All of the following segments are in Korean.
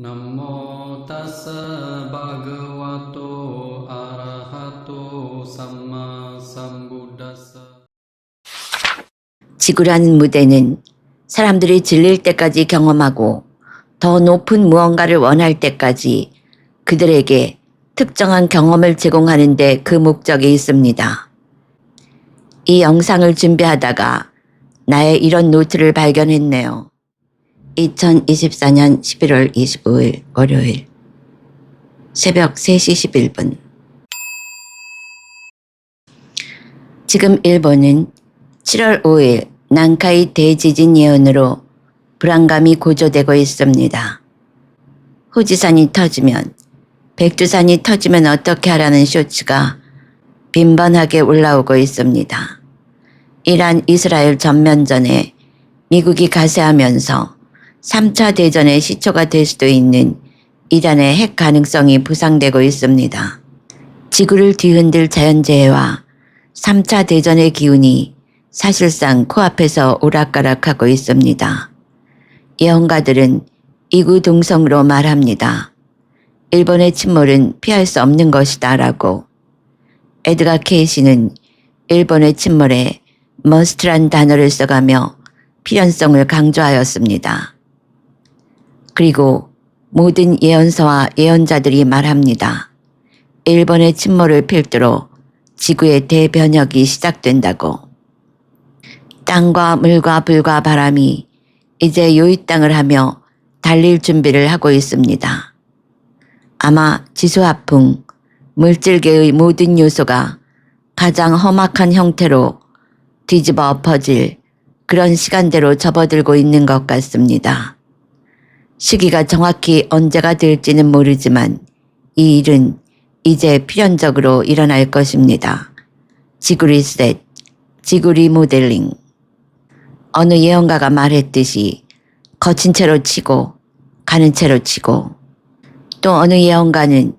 Namo tassa bhagavato arahato samma sambuddhassa. 지구라는 무대는 사람들이 질릴 때까지 경험하고 더 높은 무언가를 원할 때까지 그들에게 특정한 경험을 제공하는 데 그 목적이 있습니다. 이 영상을 준비하다가 나의 이런 노트를 발견했네요. 2024년 11월 25일 월요일 새벽 3시 11분. 지금 일본은 7월 5일 난카이 대지진 예언으로 불안감이 고조되고 있습니다. 후지산이 터지면, 백두산이 터지면 어떻게 하라는 쇼츠가 빈번하게 올라오고 있습니다. 이란 이스라엘 전면전에 미국이 가세하면서 3차 대전의 시초가 될 수도 있는 이란의 핵 가능성이 부상되고 있습니다. 지구를 뒤흔들 자연재해와 3차 대전의 기운이 사실상 코앞에서 오락가락하고 있습니다. 예언가들은 이구동성으로 말합니다. 일본의 침몰은 피할 수 없는 것이다 라고. 에드가 케이시는 일본의 침몰에 must란 단어를 써가며 필연성을 강조하였습니다. 그리고 모든 예언서와 예언자들이 말합니다. 일본의 침몰을 필두로 지구의 대변혁이 시작된다고. 땅과 물과 불과 바람이 이제 요이 땅을 하며 달릴 준비를 하고 있습니다. 아마 지수화풍, 물질계의 모든 요소가 가장 험악한 형태로 뒤집어 엎어질 그런 시간대로 접어들고 있는 것 같습니다. 시기가 정확히 언제가 될지는 모르지만 이 일은 이제 필연적으로 일어날 것입니다. 지구 리셋, 지구 리모델링. 어느 예언가가 말했듯이 거친 채로 치고 가는 채로 치고, 또 어느 예언가는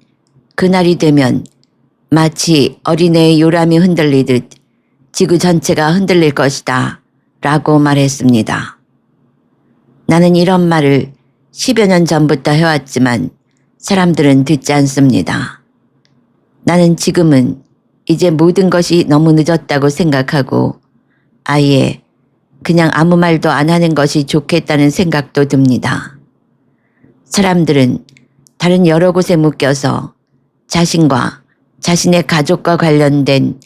그날이 되면 마치 어린애의 요람이 흔들리듯 지구 전체가 흔들릴 것이다 라고 말했습니다. 나는 이런 말을 10여 년 전부터 해왔지만 사람들은 듣지 않습니다. 나는 지금은 이제 모든 것이 너무 늦었다고 생각하고 아예 그냥 아무 말도 안 하는 것이 좋겠다는 생각도 듭니다. 사람들은 다른 여러 곳에 묶여서 자신과 자신의 가족과 관련된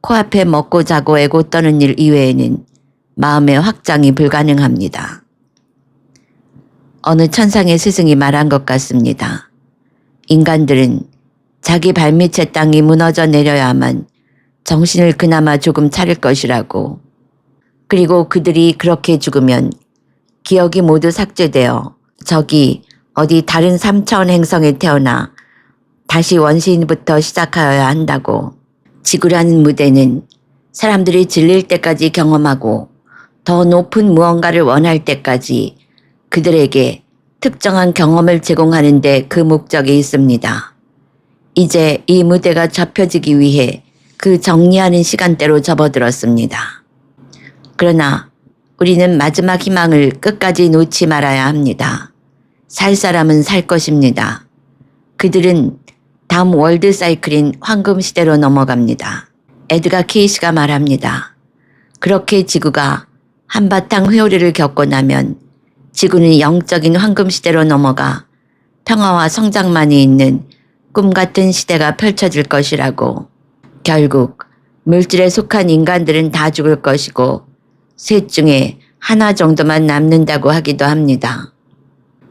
코앞에 먹고 자고 애고 떠는 일 이외에는 마음의 확장이 불가능합니다. 어느 천상의 스승이 말한 것 같습니다. 인간들은 자기 발밑의 땅이 무너져 내려야만 정신을 그나마 조금 차릴 것이라고. 그리고 그들이 그렇게 죽으면 기억이 모두 삭제되어 저기 어디 다른 3차원 행성에 태어나 다시 원시인부터 시작하여야 한다고. 지구라는 무대는 사람들이 질릴 때까지 경험하고 더 높은 무언가를 원할 때까지 그들에게 특정한 경험을 제공하는 데 그 목적이 있습니다. 이제 이 무대가 접혀지기 위해 그 정리하는 시간대로 접어들었습니다. 그러나 우리는 마지막 희망을 끝까지 놓지 말아야 합니다. 살 사람은 살 것입니다. 그들은 다음 월드 사이클인 황금 시대로 넘어갑니다. 에드가 케이시가 말합니다. 그렇게 지구가 한바탕 회오리를 겪고 나면 지구는 영적인 황금 시대로 넘어가 평화와 성장만이 있는 꿈같은 시대가 펼쳐질 것이라고. 결국 물질에 속한 인간들은 다 죽을 것이고 셋 중에 하나 정도만 남는다고 하기도 합니다.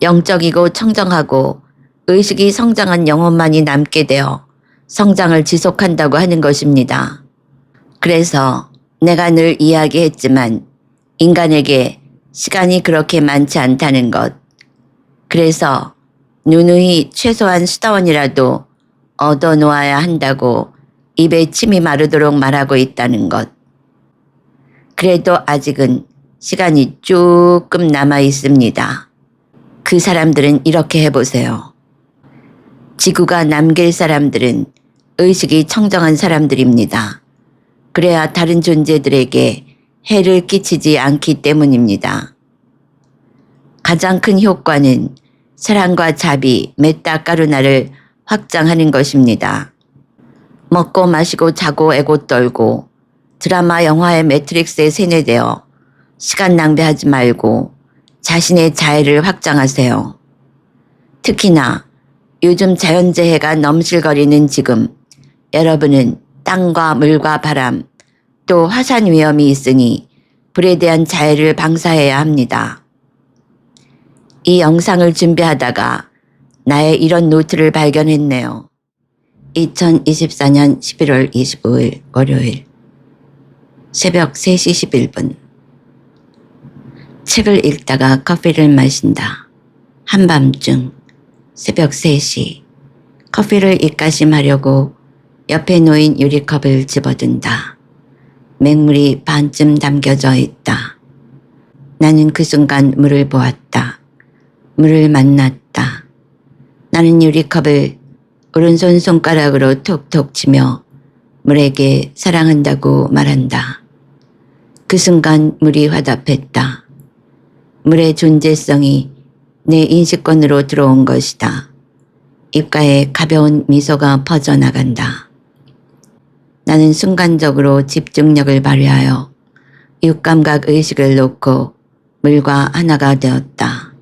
영적이고 청정하고 의식이 성장한 영혼만이 남게 되어 성장을 지속한다고 하는 것입니다. 그래서 내가 늘 이야기했지만 인간에게 시간이 그렇게 많지 않다는 것. 그래서 누누이 최소한 수다원이라도 얻어놓아야 한다고 입에 침이 마르도록 말하고 있다는 것. 그래도 아직은 시간이 조금 남아 있습니다. 그 사람들은 이렇게 해보세요. 지구가 남길 사람들은 의식이 청정한 사람들입니다. 그래야 다른 존재들에게 해를 끼치지 않기 때문입니다. 가장 큰 효과는 사랑과 자비, 메타 까루나를 확장하는 것입니다. 먹고 마시고 자고 애고 떨고 드라마 영화의 매트릭스에 세뇌되어 시간 낭비하지 말고 자신의 자애를 확장하세요. 특히나 요즘 자연재해가 넘실거리는 지금 여러분은 땅과 물과 바람 또 화산 위험이 있으니 불에 대한 자애를 방사해야 합니다. 이 영상을 준비하다가 나의 이런 노트를 발견했네요. 2024년 11월 25일 월요일 새벽 3시 11분 책을 읽다가 커피를 마신다. 한밤중 새벽 3시 커피를 입가심하려고 옆에 놓인 유리컵을 집어든다. 맹물이 반쯤 담겨져 있다. 나는 그 순간 물을 보았다. 물을 만났다. 나는 유리컵을 오른손 손가락으로 톡톡 치며 물에게 사랑한다고 말한다. 그 순간 물이 화답했다. 물의 존재성이 내 인식권으로 들어온 것이다. 입가에 가벼운 미소가 퍼져나간다. 나는 순간적으로 집중력을 발휘하여 육감각 의식을 놓고 물과 하나가 되었다.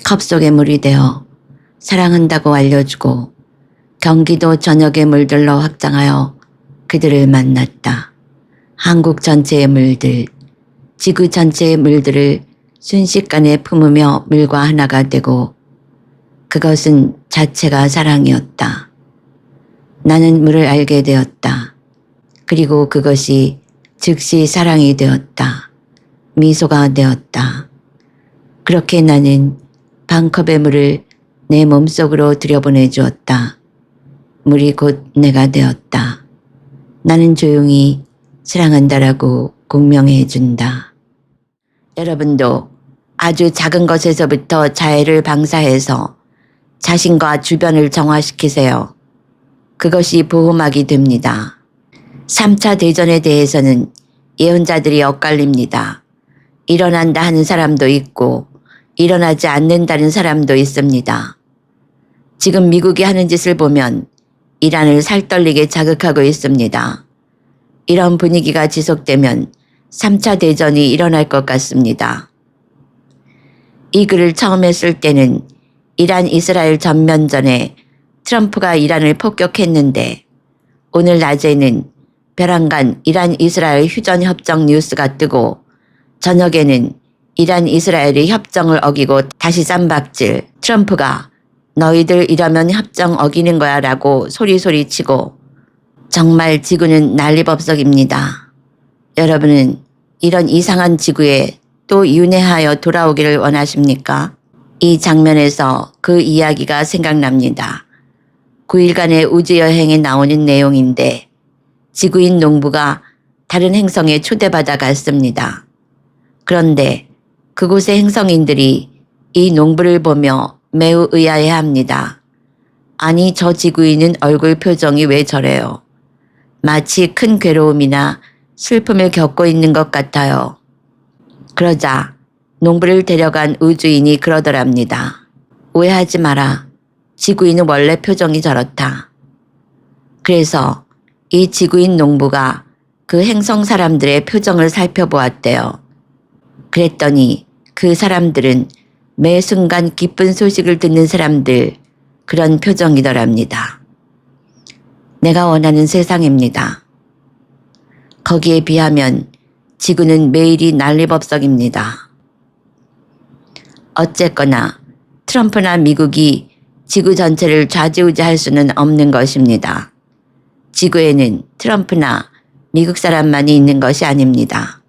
컵 속에 물이 되어 사랑한다고 알려주고 경기도 전역의 물들로 확장하여 그들을 만났다. 한국 전체의 물들, 지구 전체의 물들을 순식간에 품으며 물과 하나가 되고 그것은 자체가 사랑이었다. 나는 물을 알게 되었다. 그리고 그것이 즉시 사랑이 되었다. 미소가 되었다. 그렇게 나는 반컵의 물을 내 몸속으로 들여보내 주었다. 물이 곧 내가 되었다. 나는 조용히 사랑한다라고 공명해 준다. 여러분도 아주 작은 것에서부터 자애를 방사해서 자신과 주변을 정화시키세요. 그것이 보호막이 됩니다. 3차 대전에 대해서는 예언자들이 엇갈립니다. 일어난다 하는 사람도 있고 일어나지 않는다는 사람도 있습니다. 지금 미국이 하는 짓을 보면 이란을 살떨리게 자극하고 있습니다. 이런 분위기가 지속되면 3차 대전이 일어날 것 같습니다. 이 글을 처음에 쓸 때는 이란 이스라엘 전면전에 트럼프가 이란을 폭격했는데 오늘 낮에는 벼랑간 이란 이스라엘 휴전협정 뉴스가 뜨고 저녁에는 이란 이스라엘이 협정을 어기고 다시 쌈박질 트럼프가 너희들 이러면 협정 어기는 거야 라고 소리치고 정말 지구는 난리법석입니다. 여러분은 이런 이상한 지구에 또 윤회하여 돌아오기를 원하십니까? 이 장면에서 그 이야기가 생각납니다. 9일간의 우주여행에 나오는 내용인데 지구인 농부가 다른 행성에 초대받아 갔습니다. 그런데 그곳의 행성인들이 이 농부를 보며 매우 의아해합니다. 아니 저 지구인은 얼굴 표정이 왜 저래요? 마치 큰 괴로움이나 슬픔을 겪고 있는 것 같아요. 그러자 농부를 데려간 우주인이 그러더랍니다. 오해하지 마라. 지구인은 원래 표정이 저렇다. 그래서 이 지구인 농부가 그 행성 사람들의 표정을 살펴보았대요. 그랬더니 그 사람들은 매 순간 기쁜 소식을 듣는 사람들 그런 표정이더랍니다. 내가 원하는 세상입니다. 거기에 비하면 지구는 매일이 난리법석입니다. 어쨌거나 트럼프나 미국이 지구 전체를 좌지우지할 수는 없는 것입니다. 지구에는 트럼프나 미국 사람만이 있는 것이 아닙니다.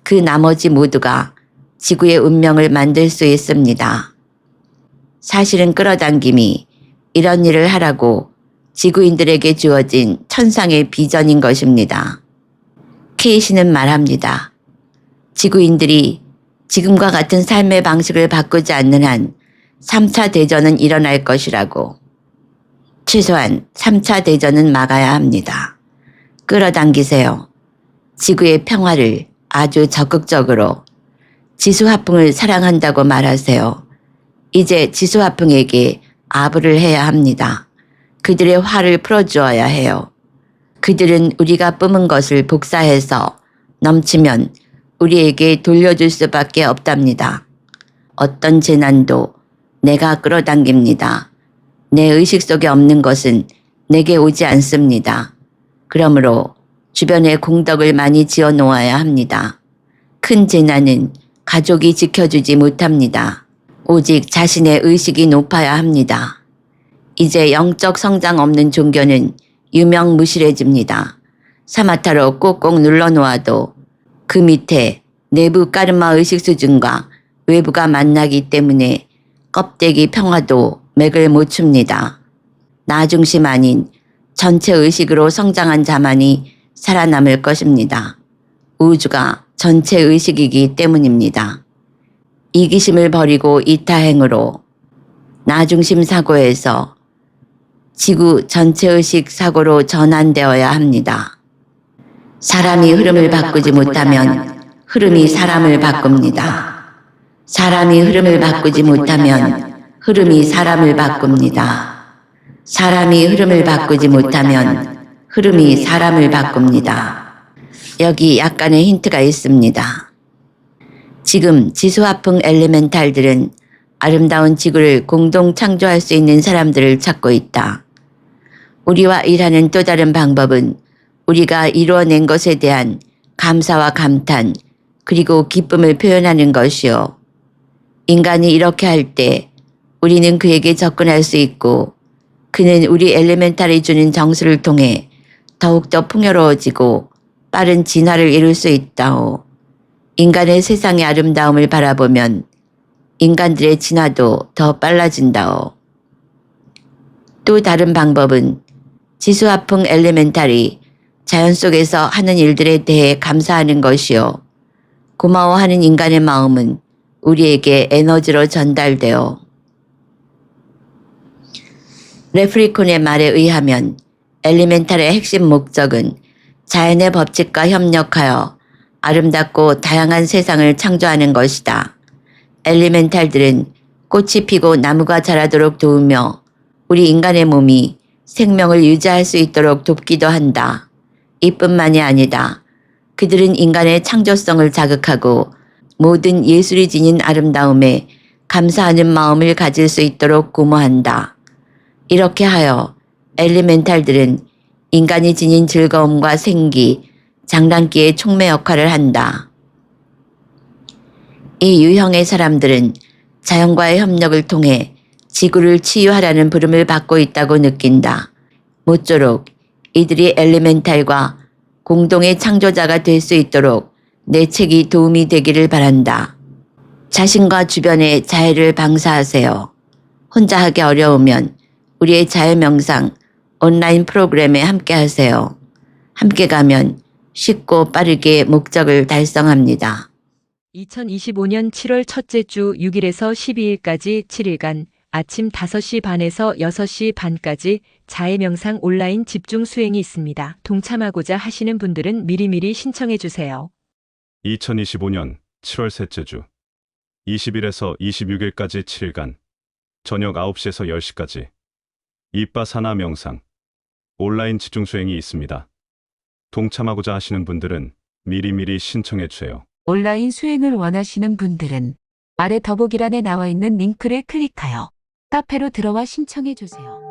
그 나머지 모두가 지구의 운명을 만들 수 있습니다. 사실은 끌어당김이 이런 일을 하라고 지구인들에게 주어진 천상의 비전인 것입니다. 케이시는 말합니다. 지구인들이 지금과 같은 삶의 방식을 바꾸지 않는 한 3차 대전은 일어날 것이라고. 최소한 3차 대전은 막아야 합니다. 끌어당기세요. 지구의 평화를 아주 적극적으로. 지수화풍을 사랑한다고 말하세요. 이제 지수화풍에게 아부를 해야 합니다. 그들의 화를 풀어주어야 해요. 그들은 우리가 뿜은 것을 복사해서 넘치면 우리에게 돌려줄 수밖에 없답니다. 어떤 재난도 내가 끌어당깁니다. 내 의식 속에 없는 것은 내게 오지 않습니다. 그러므로 주변에 공덕을 많이 지어 놓아야 합니다. 큰 재난은 가족이 지켜주지 못합니다. 오직 자신의 의식이 높아야 합니다. 이제 영적 성장 없는 종교는 유명무실해집니다. 사마타로 꼭꼭 눌러놓아도 그 밑에 내부 까르마 의식 수준과 외부가 만나기 때문에 껍데기 평화도 맥을 못 춥니다. 나 중심 아닌 전체 의식으로 성장한 자만이 살아남을 것입니다. 우주가 전체 의식이기 때문입니다. 이기심을 버리고 이타행으로 나 중심 사고에서 지구 전체 의식 사고로 전환되어야 합니다. 사람이 흐름을 바꾸지 못하면 흐름이 사람을 바꿉니다. 사람이 흐름을 바꾸지 못하면 흐름이 사람을 바꿉니다. 사람이 흐름을 바꾸지 못하면 흐름이 사람을 바꿉니다. 여기 약간의 힌트가 있습니다. 지금 지수화풍 엘리멘탈들은 아름다운 지구를 공동 창조할 수 있는 사람들을 찾고 있다. 우리와 일하는 또 다른 방법은 우리가 이루어낸 것에 대한 감사와 감탄 그리고 기쁨을 표현하는 것이요. 인간이 이렇게 할 때 우리는 그에게 접근할 수 있고 그는 우리 엘리멘탈이 주는 정수를 통해 더욱더 풍요로워지고 빠른 진화를 이룰 수 있다오. 인간의 세상의 아름다움을 바라보면 인간들의 진화도 더 빨라진다오. 또 다른 방법은 지수화풍 엘리멘탈이 자연 속에서 하는 일들에 대해 감사하는 것이요. 고마워하는 인간의 마음은 우리에게 에너지로 전달되어 레프리콘의 말에 의하면 엘리멘탈의 핵심 목적은 자연의 법칙과 협력하여 아름답고 다양한 세상을 창조하는 것이다. 엘리멘탈들은 꽃이 피고 나무가 자라도록 도우며 우리 인간의 몸이 생명을 유지할 수 있도록 돕기도 한다. 이뿐만이 아니다. 그들은 인간의 창조성을 자극하고 모든 예술이 지닌 아름다움에 감사하는 마음을 가질 수 있도록 고모한다. 이렇게 하여 엘리멘탈들은 인간이 지닌 즐거움과 생기, 장난기의 촉매 역할을 한다. 이 유형의 사람들은 자연과의 협력을 통해 지구를 치유하라는 부름을 받고 있다고 느낀다. 모쪼록 이들이 엘리멘탈과 공동의 창조자가 될 수 있도록 내 책이 도움이 되기를 바란다. 자신과 주변의 자해를 방사하세요. 혼자 하기 어려우면 우리의 자해 명상 온라인 프로그램에 함께 하세요. 함께 가면 쉽고 빠르게 목적을 달성합니다. 2025년 7월 첫째 주 6일에서 12일까지 7일간 아침 5시 반에서 6시 반까지 자해명상 온라인 집중 수행이 있습니다. 동참하고자 하시는 분들은 미리미리 신청해 주세요. 2025년 7월 셋째 주 20일에서 26일까지 7일간 저녁 9시에서 10시까지 이빠사나 명상 온라인 집중 수행이 있습니다. 동참하고자 하시는 분들은 미리미리 신청해 주세요. 온라인 수행을 원하시는 분들은 아래 더보기란에 나와 있는 링크를 클릭하여 카페로 들어와 신청해 주세요.